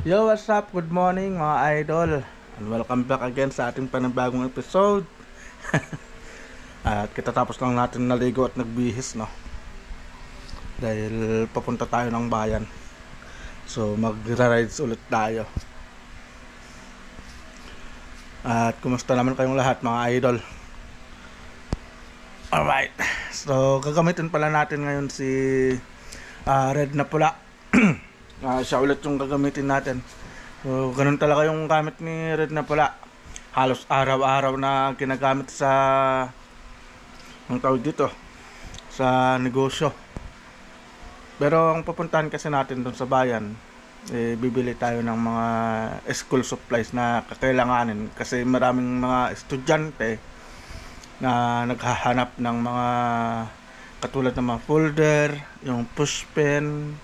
Yo, what's up? Good morning mga idol. And welcome back again sa ating panibagong episode. At kitatapos lang natin naligo at nagbihis, no? Dahil papunta tayo ng bayan. So, magra-rides ulit tayo. At kumusta naman kayong lahat mga idol? Alright. So, gagamitin pala natin ngayon si Red na pula. Siya ulit yung gagamitin natin. So, ganun talaga yung gamit ni Red na pula. Halos araw-araw na ginagamit sa ang tawag dito sa negosyo. Pero ang pupuntahan kasi natin doon sa bayan, bibili tayo ng mga school supplies na kakailanganin kasi maraming mga estudyante na naghahanap ng mga katulad ng mga folder, yung pushpen,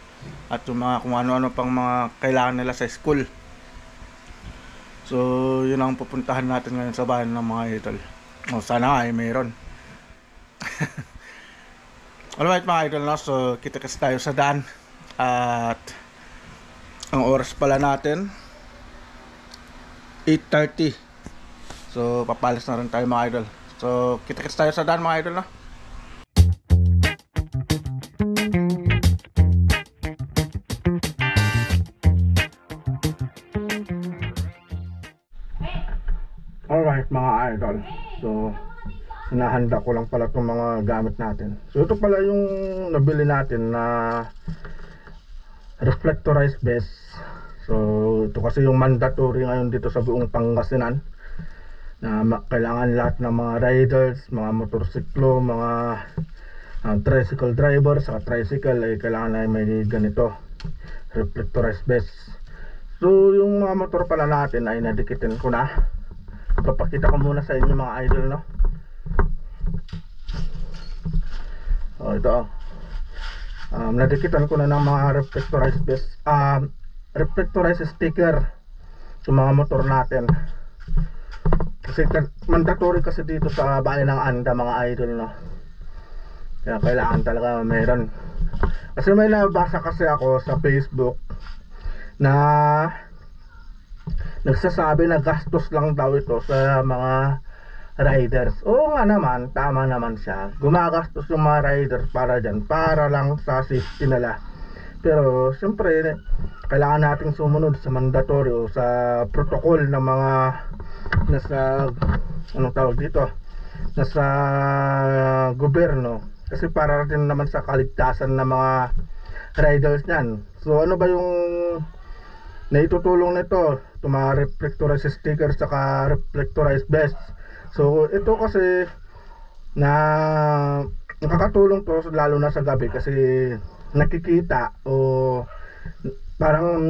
at yung mga kung ano-ano pang mga kailangan nila sa school. So, yun ang pupuntahan natin ngayon sa bayan ng mga idol. Sana nga ay mayroon. Alright mga idol, no? So, kita kasi tayo sa daan. At ang oras pala natin 8:30. So, papalis na rin tayo mga idol. So, kita kasi tayo sa daan mga idol, no? Alright mga idol, so hinahanda ko lang pala itong mga gamit natin. So ito pala yung nabili natin na reflectorized vest. So ito kasi yung mandatory ngayon dito sa buong Pangasinan na kailangan lahat ng mga riders, mga motorsiklo, mga tricycle driver, saka tricycle ay kailangan ay may ganito reflectorized vest. So yung mga motor pala natin ay nadikitin ko na. Papakita ko muna sa inyo mga idol, no? Ito nadikitan ko na ng mga reflectorized vest, reflectorized sticker sa mga motor natin kasi mandatory kasi dito sa bayan ng Anda mga idol, no? Kaya kailangan talaga mayroon kasi may nabasa kasi ako sa Facebook na nagsasabi na gastos lang daw ito sa mga riders. Oo nga naman, tama naman siya. Gumagastos yung mga riders para dyan, para lang sa safety nila. Pero siyempre, kailangan nating sumunod sa mandatory o sa protocol ng mga nasa, anong tawag dito, nasa gobyerno. Kasi para din naman sa kaligtasan ng mga riders niyan. So ano ba yung naitutulong nito? Itong mga reflectorized stickers saka reflectorized vest. So ito kasi na nakakatulong to lalo na sa gabi kasi nakikita o parang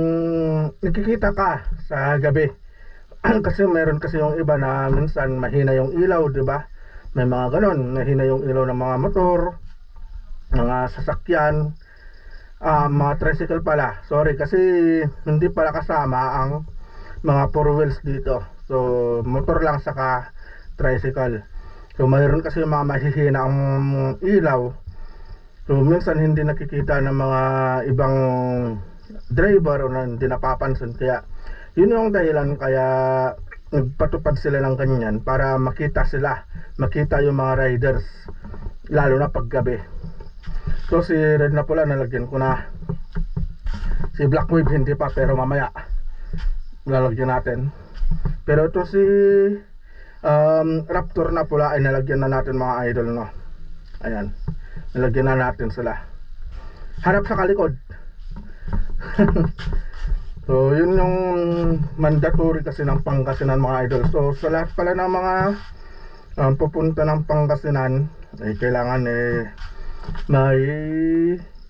nakikita ka sa gabi. Kasi meron kasi yung iba na minsan mahina yung ilaw, di ba? May mga ganon, mahina yung ilaw ng mga motor, mga sasakyan, mga tricycle pala. Sorry kasi hindi pala kasama ang mga four wheels dito. So motor lang saka tricycle. So mayroon kasi yung mga mahihina ang ilaw. So minsan hindi nakikita ng mga ibang driver o hindi napapansin. Kaya yun yung dahilan kaya nagpatupad sila ng ganyan para makita sila, makita yung mga riders lalo na pag gabi. So si Red na pula nalagyan ko na. Si Black Wave hindi pa, pero mamaya lalagyan natin. Pero ito si Raptor na pula ay nalagyan na natin mga idol, no. Ayan, nalagyan na natin sila harap sa kalikod. So yun yung mandatory kasi ng Pangasinan mga idol. So sa lahat pala ng mga pupunta ng Pangasinan ay kailangan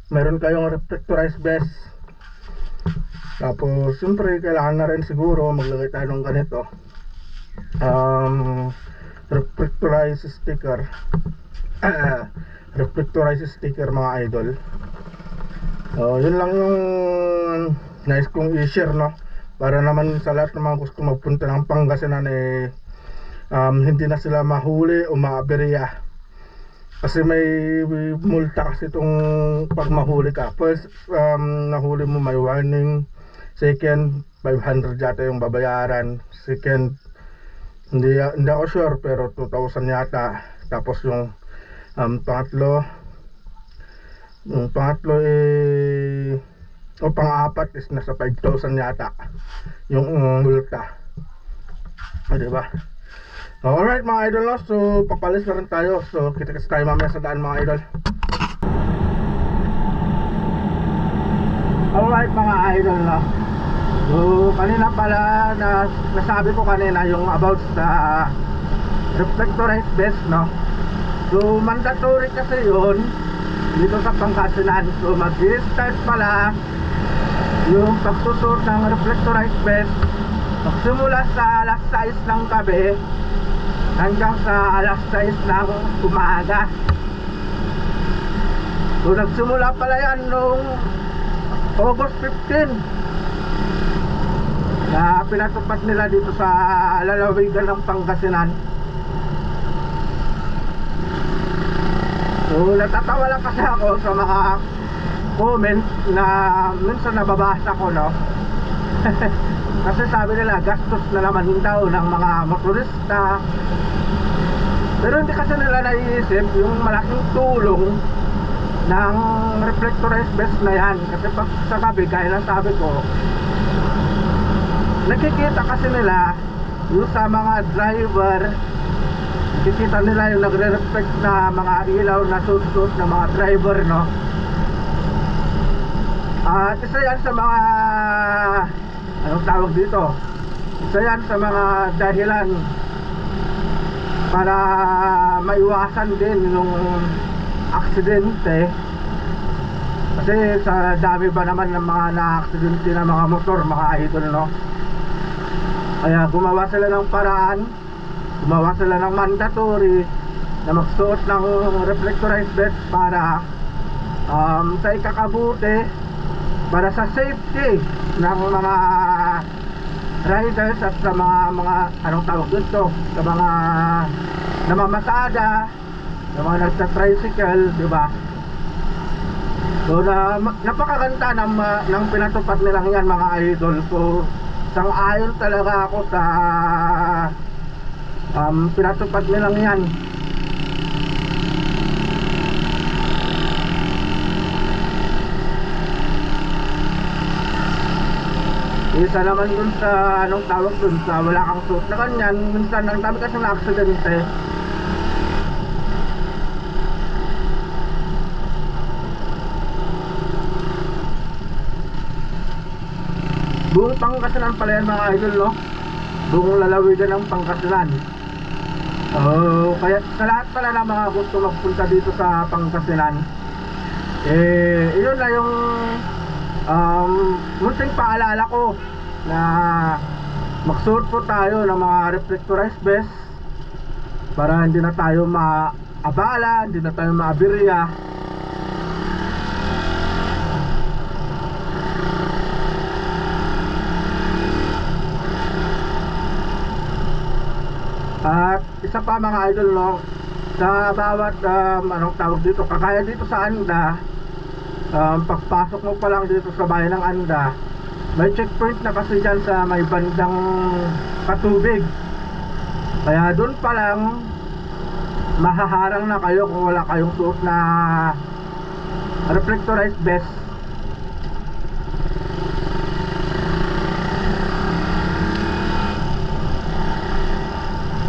meron kayong reflectorized vest. Tapos siyempre kailangan na rin siguro maglagay tayo ng ganito reflectorized sticker. Reflectorized sticker mga idol. Yun lang yung nice kong i-share, no? Para naman sa lahat ng mga gusto magpunta ng Pangasinan hindi na sila mahuli o maaberya. Kasi may multa kasi itong pag mahuli ka. First, nahuli mo may warning. Second, 500 yata yung babayaran. Second, hindi ako sure, pero 2,000 yata. Tapos pangatlo, yung pangatlo o pang-apat is nasa 5,000 yata yung multa. Diba? Alright mga idol, no? So papalis na rin tayo. So kita-kits tayo mamaya sa daan mga idol. Alright mga idol, no? So kanina pala nasabi ko kanina yung about sa reflectorized vest, no? So mandatory kasi yun dito sa Pangasinan. So mag-start pala yung pagsusot ng reflectorized vest magsimula sa alas 6 ng gabi hanggang sa alas 6 ng umaga. So nagsimula pala yan noong August 15 na pinatupad nila dito sa lalawigan ng Pangasinan. So natatawa lang kasi ako sa mga comment na minsan nababasa ko, no? Kasi sabi nila gastos na naman daw ng mga motorista, pero hindi kasi nila naiisip yung malaking tulong ng reflectorized vest na yan. Kasi pag sa gabi, gaya ng sabi ko, nakikita kasi nila yung sa mga driver, nakikita nila yung nagre-reflect na mga ilaw na suot ng mga driver, no? At isa yan sa mga anong tawag dito, isa yan sa mga dahilan para maiwasan din yung aksidente. Kasi sa dami ba naman ng mga na-aksidente na mga motor, mga idol, no? Kaya gumawa sila ng paraan, gumawa sila ng mandatory na magsuot ng reflectorized vest para sa ikakabuti, para sa safety ng mga riders at sa mga anong tawag dito, sa mga namamasada, sa mga nagsa-tricycle, di ba? So napakaganda ng pinatupad nilang yan mga idol. So sang-ayon talaga ako sa pinatupad nilang yan. Isa naman dun sa anong tawag dun sa wala kang suot na kanyan, minsan ang dami kasi na aksidente. Buong Pangasinan pala yan mga idol, no? Buong lalawigan ng Pangasinan. Kaya sa lahat pala ng mga gusto magpunta dito sa Pangasinan, yun na yung munting paalala ko na magsuot po tayo ng mga reflectorized vest para hindi na tayo maabala, hindi na tayo maabirya. At isa pa mga idol, no, sa bawat anong tawag dito, kagaya dito sa Anda, pagpasok mo pa lang dito sa bayan ng Anda, may checkpoint na kasi dyan sa may bandang Patubig. Kaya dun pa lang mahaharang na kayo kung wala kayong suot na reflectorized vest.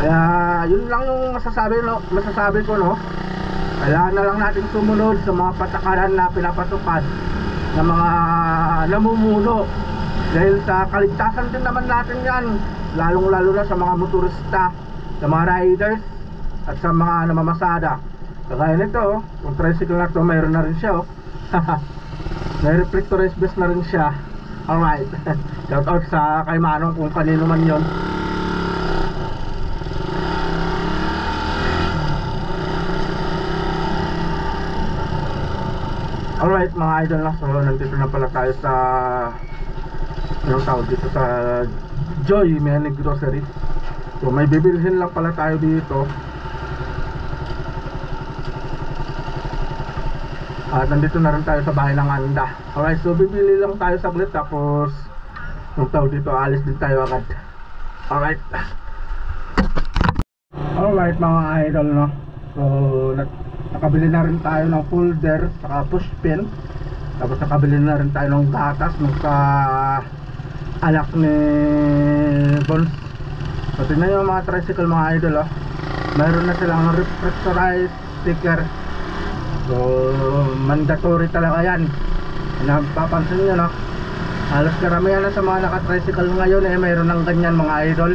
Kaya yun lang yung masasabi ko, no? Kailangan na lang natin sumunod sa mga patakaran na pinapatupad ng mga namumuno, dahil sa kaligtasan din naman natin yan, lalong lalo na sa mga motorista, sa mga riders at sa mga namamasada. Kagaya nito, yung tricycle na to, mayroon na rin siya, oh. May reflectorized vest na rin siya. Alright. Shout out sa kay Manong kung kanino man yon. Alright mga idol, na so nandito na pala tayo sa anong tawag dito, sa Joy Mini Grocery. So may bibilhin lang pala tayo dito. At nandito na rin tayo sa bahay ng Anda. Alright, so bibili lang tayo saglit, tapos Kung tawag dito, alis din tayo agad. Alright. Alright mga idol, no. So nakabili na rin tayo ng folder saka push pin. Tapos nakabili na rin tayo ng gatas nung sa anak ni Bones. So tingnan nyo mga tricycle mga idol, oh. Mayroon na silang reflectorized sticker. So mandatory talaga yan. Napapansin nyo, no, halos karamihan na sa mga naka-tricycle ngayon mayroon ng ganyan mga idol.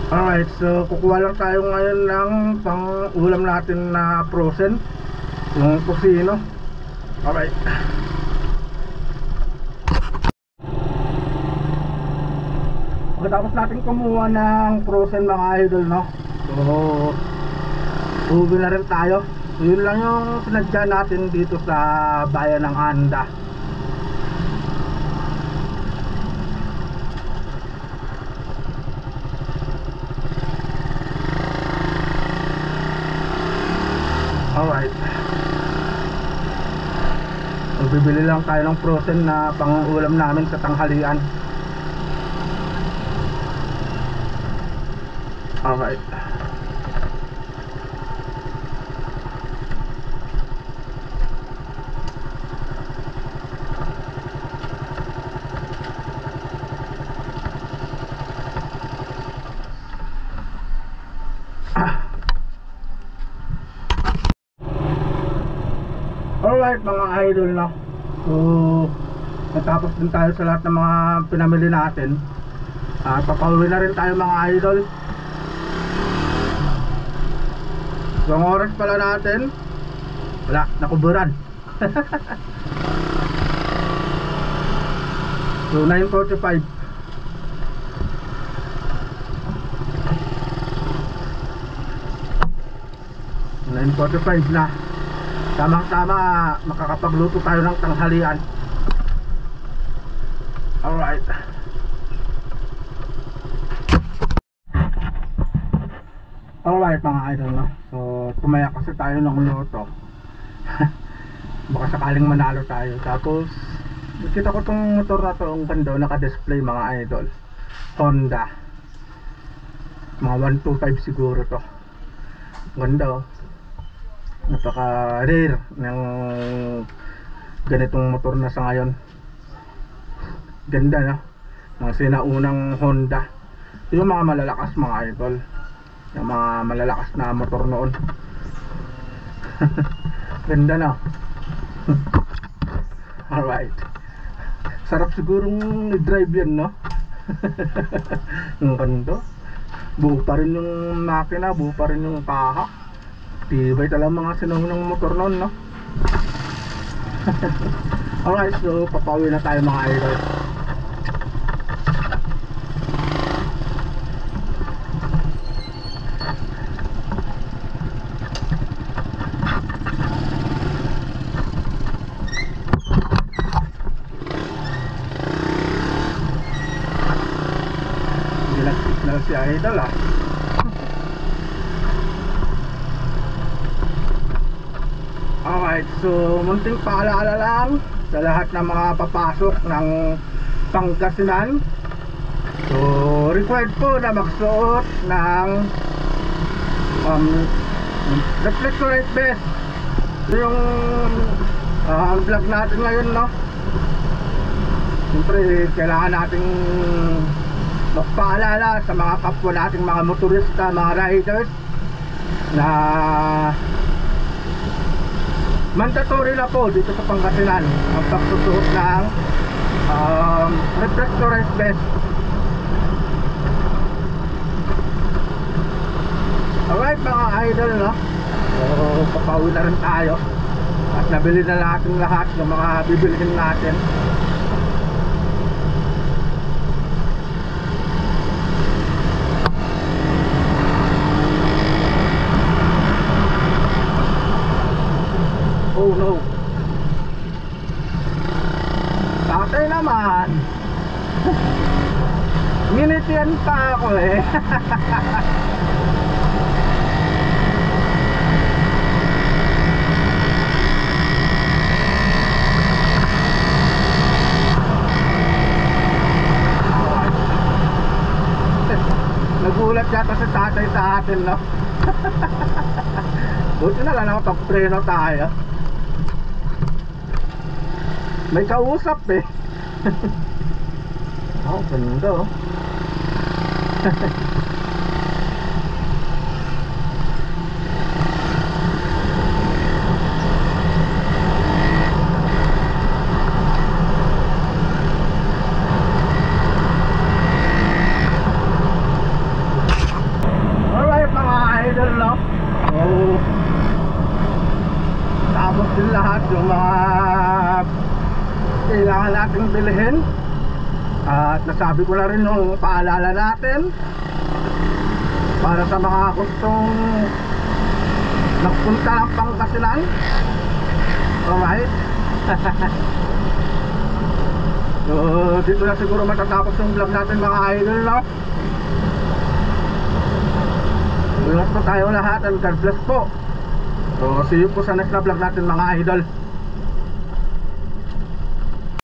Alright, so kukuha lang tayo ngayon ng pang ulam natin na frozen, yung kusino. Alright. Pagkatapos natin kumuha ng frozen mga idol, no, so uwi na rin tayo. So yun lang yung sinadya natin dito sa bayan ng Anda. Alright, magbibili lang tayo ng frozen na pang-ulam namin sa tanghalian. Alright. Alright mga idol, no. So natapos din tayo sa lahat ng mga pinamili natin. Papauwi na rin tayo mga idol. So ang oras pala natin, wala, nakuburan. So 9:45. na. Tamang-tama, makakapagluto tayo ng tanghalian. Alright. Alright mga idol, no. So tumaya kasi tayo ng luto. Baka sakaling manalo tayo. Tapos nakita ko tong motor na to, ang ganda, naka-display mga idol. Honda, mga 125 siguro to. Ganda, oh. Napaka rare ng ganitong motor na sa ngayon. Ganda, no? Mga sinaunang Honda. Yung mga malalakas mga idol, yung mga malalakas na motor noon. Ganda, no? Alright. Sarap sigurong i-drive yan, no? Yung kanto, buo pa rin yung makina, buo pa rin yung kaha. Tibay talaga mga sinunong motor noon, no? Alright, so papauwi na tayo mga idol. Hindi nag-signal si idol, ah. Alright, so munting paalala lang sa lahat ng mga papasok ng Pangasinan. So required po na magsuot ng reflectorized vest. So yung vlog natin ngayon, no, siyempre kailangan nating magpaalala sa mga kapwa nating mga motorista, mga riders, na mandatory na po dito sa Pangasinan ang pagsusuot ng reflectorized vest. Alright mga idol, no? So papauwi na rin tayo at nabili na natin lahat ng mga bibilihin natin. Oh no, tatay naman. Minitian pa ako eh. nag-chat yata si tatay sa atin, no? Buti na lang nakapag-preno tayo. May kausap eh. Oh, ganda oh. Alright mga idol, no? So, tapos din lahat yung mga kailangan nating bilhin. At nasabi ko na rin yung paalala natin para sa mga gustong nagpunta ng Pangasinan. Alright. So dito na siguro matatapos yung vlog natin mga idol, no? Ingat po tayo lahat and God bless po. So see you po sa next na vlog natin mga idol.